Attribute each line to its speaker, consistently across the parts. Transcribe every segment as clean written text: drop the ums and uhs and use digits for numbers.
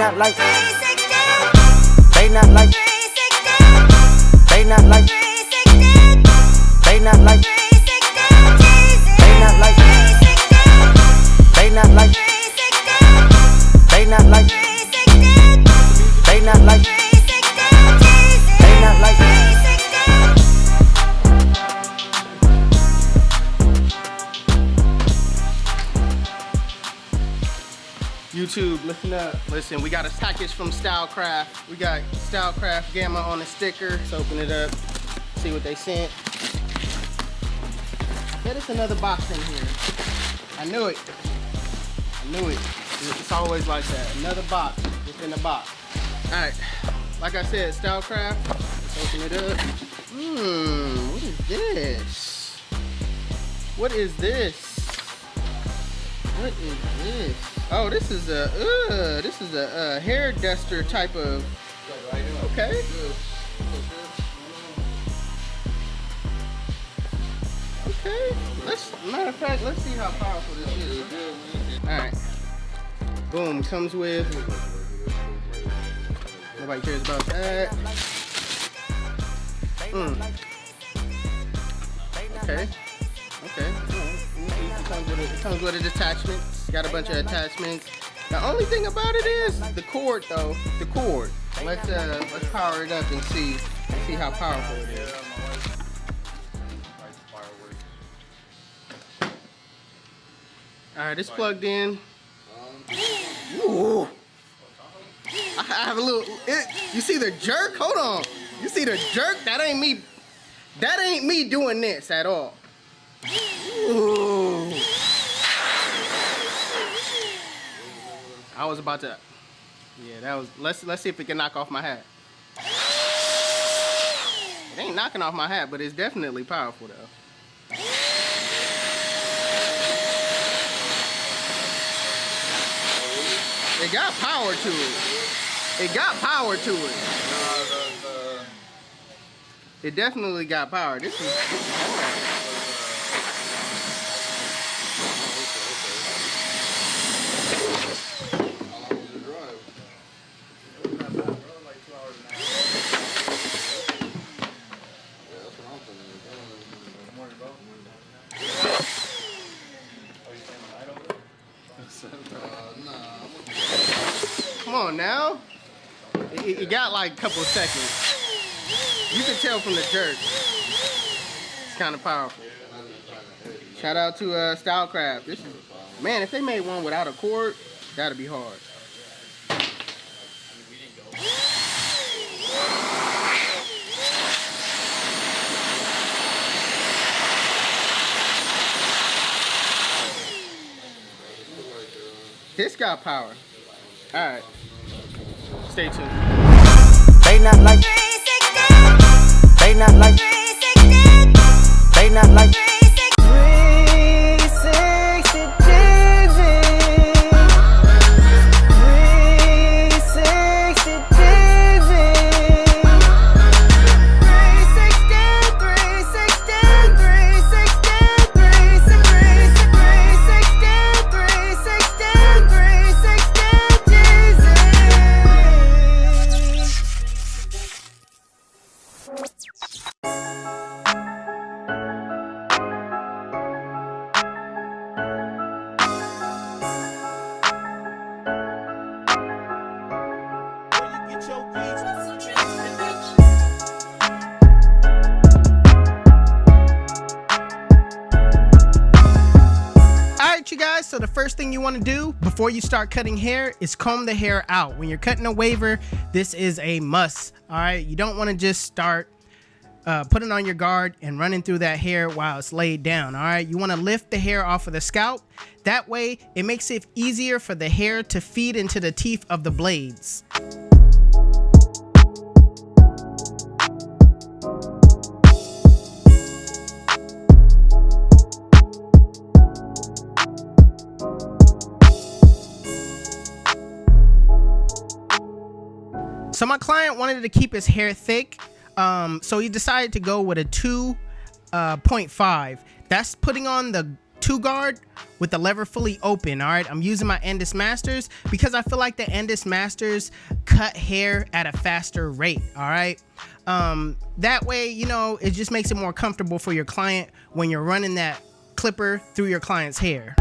Speaker 1: not like, they not like, they not like, they not like, they not like, they not like, they not like, they not like, they not like.
Speaker 2: YouTube, listen up. Listen, we got a package from StyleCraft. We got StyleCraft Gamma on the sticker. Let's open it up, see what they sent. I bet it's another box in here. I knew it. I knew it. It's always like that. Another box within a box. All right, like I said, StyleCraft. Let's open it up. What is this? What is this? What is this? Oh, this is a hair duster type of. Okay. Okay. Matter of fact, let's see how powerful this is. All right. Boom. Comes with. Nobody cares about that. Okay. Okay. It comes with a detachment. Got a bunch of attachments. The only thing about it is the cord, though. The cord. Let's power it up and see how powerful it is. All right, it's plugged in. Ooh. I have a little. You see the jerk? Hold on. You see the jerk? That ain't me. That ain't me doing this at all. Ooh. I was about to. Yeah, that was. Let's see if it can knock off my hat. It ain't knocking off my hat, but it's definitely powerful though. It got power to it. It got power to it. It definitely got power. This is Come on now. It got like a couple of seconds. You can tell from the jerk. It's kind of powerful. Shout out to StyleCraft. This is, man, if they made one without a cord, that'd be hard. This got power. All right. Stay tuned.
Speaker 1: They not like, they not like, they not like. 360
Speaker 2: You guys, so the first thing you want to do before you start cutting hair is comb the hair out. When you're cutting a waver, this is a must. All right, you don't want to just start putting on your guard and running through that hair while it's laid down. All right, you want to lift the hair off of the scalp. That way it makes it easier for the hair to feed into the teeth of the blades. So my client wanted to keep his hair thick, so he decided to go with a 2.5. That's putting on the 2 guard with the lever fully open. All right, I'm using my Endless Masters because I feel like the Endless Masters cut hair at a faster rate. All right, that way, you know, it just makes it more comfortable for your client when you're running that clipper through your client's hair.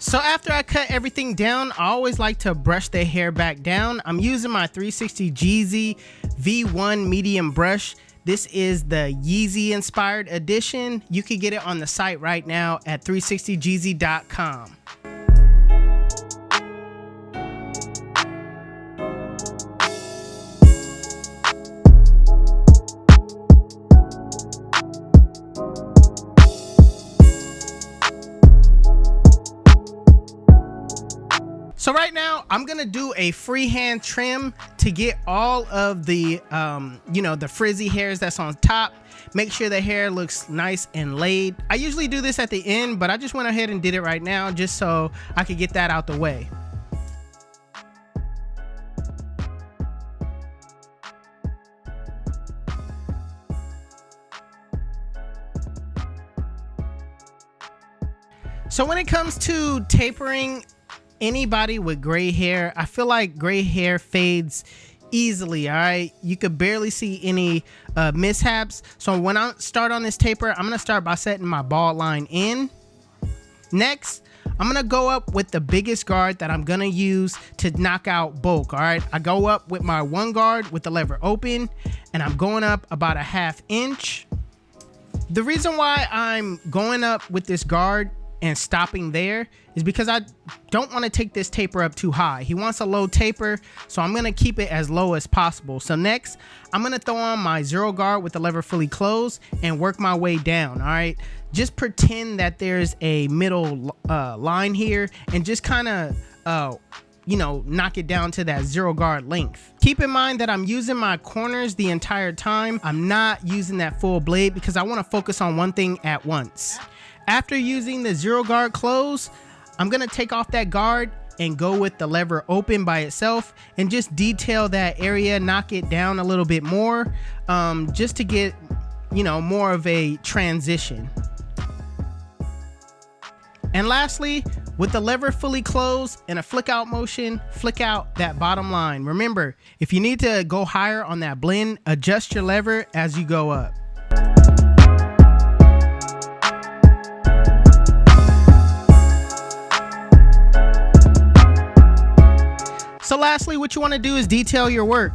Speaker 2: So after I cut everything down, I always like to brush the hair back down. I'm using my 360 Jeezy V1 medium brush. This is the Yeezy inspired edition. You can get it on the site right now at 360jeezy.com. So right now I'm gonna do a freehand trim to get all of the you know, the frizzy hairs that's on top. Make sure the hair looks nice and laid. I usually do this at the end, but I just went ahead and did it right now just so I could get that out the way. So when it comes to tapering, anybody with gray hair, I feel like gray hair fades easily. All right, you could barely see any mishaps. So when I start on this taper, I'm gonna start by setting my bald line in. Next, I'm gonna go up with the biggest guard that I'm gonna use to knock out bulk. All right, I go up with my 1 guard with the lever open, and I'm going up about a 1/2 inch. The reason why I'm going up with this guard and stopping there is because I don't want to take this taper up too high. He wants a low taper, so I'm going to keep it as low as possible. So next, I'm going to throw on my 0 guard with the lever fully closed and work my way down. All right, just pretend that there's a middle line here and just kind of you know, knock it down to that 0 guard length. Keep in mind that I'm using my corners the entire time. I'm not using that full blade because I want to focus on one thing at once. After using the 0 guard close, I'm gonna take off that guard and go with the lever open by itself and just detail that area, knock it down a little bit more, just to get, you know, more of a transition. And lastly, with the lever fully closed and a flick out motion, flick out that bottom line. Remember, if you need to go higher on that blend, adjust your lever as you go up. So lastly, what you want to do is detail your work.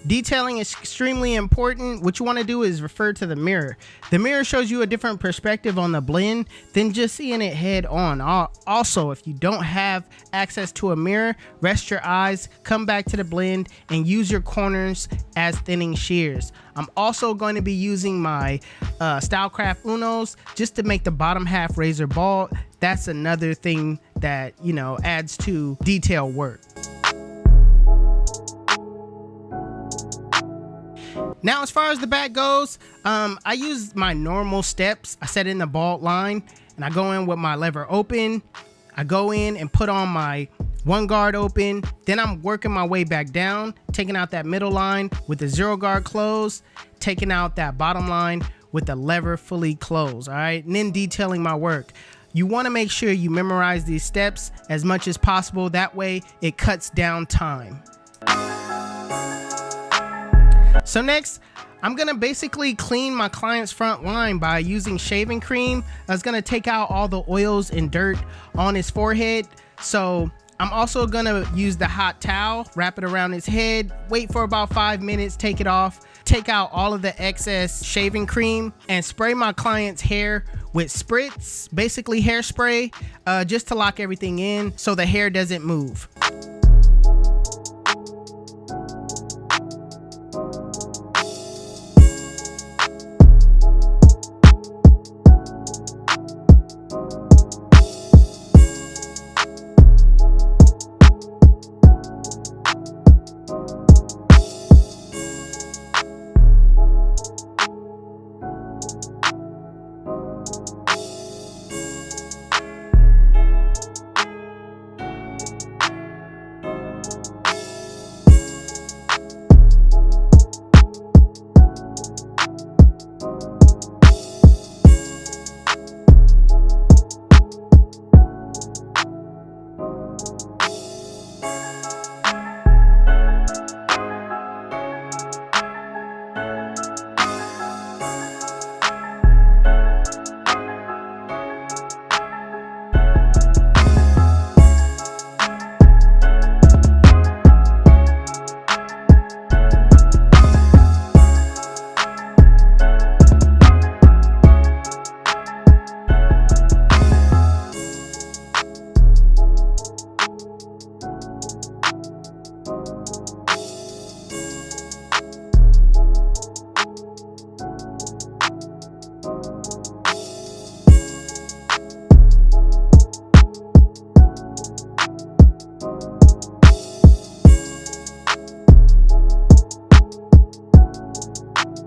Speaker 2: Detailing is extremely important. What you want to do is refer to the mirror. The mirror shows you a different perspective on the blend than just seeing it head on. Also, if you don't have access to a mirror, rest your eyes, come back to the blend, and use your corners as thinning shears. I'm also going to be using my Stylecraft Unos just to make the bottom half razor bald. That's another thing that, you know, adds to detail work. Now, as far as the back goes, I use my normal steps. I set in the bald line and I go in with my lever open. I go in and put on my 1 guard open. Then I'm working my way back down, taking out that middle line with the 0 guard closed, taking out that bottom line with the lever fully closed. All right, and then detailing my work. You want to make sure you memorize these steps as much as possible. That way it cuts down time. So next, I'm gonna basically clean my client's front line by using shaving cream. I was gonna take out all the oils and dirt on his forehead. So I'm also gonna use the hot towel, wrap it around his head, wait for about 5 minutes, take it off, take out all of the excess shaving cream, and spray my client's hair
Speaker 3: with spritz, basically hairspray, just to lock everything in so the hair doesn't move.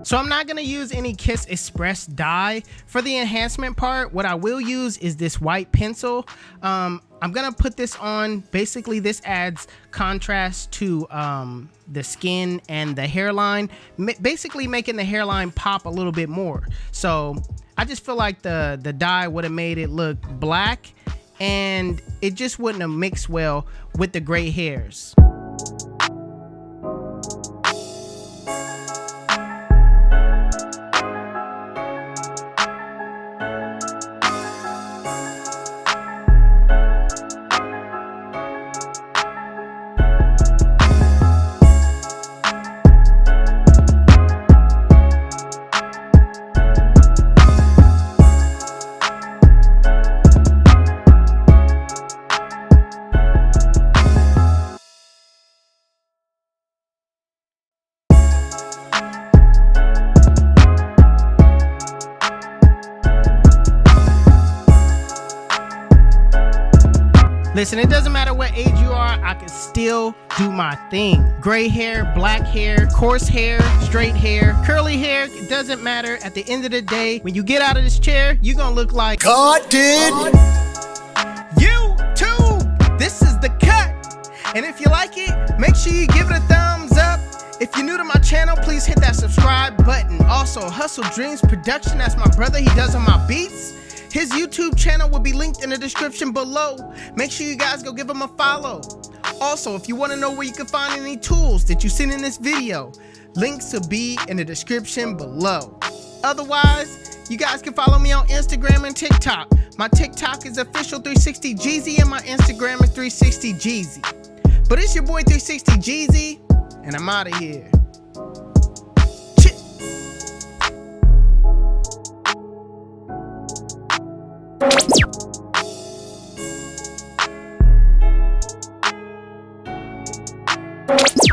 Speaker 3: So I'm not gonna use any Kiss Express dye for the enhancement part. What I will use is this white pencil. I'm gonna put this on. Basically, this adds contrast to the skin and the hairline, basically making the hairline pop a little bit more. So I just feel like the dye would have made it look black, and it just wouldn't have mixed well with the gray hairs. Listen, it doesn't matter what age you are, I can still do my thing. Gray hair, black hair, coarse hair, straight hair, curly hair, it doesn't matter. At the end of the day, when you get out of this chair, you're gonna look like
Speaker 1: God did.
Speaker 3: YouTube. This is the cut. And if you like it, make sure you give it a thumbs up. If you're new to my channel, please hit that subscribe button. Also, Hustle Dreams Production, that's my brother, he does all my beats. His YouTube channel will be linked in the description below. Make sure you guys go give him a follow. Also, if you want to know where you can find any tools that you seen in this video, links will be in the description below. Otherwise, you guys can follow me on Instagram and TikTok. My TikTok is official360Jeezy and my Instagram is 360Jeezy. But it's your boy 360Jeezy, and I'm out of here.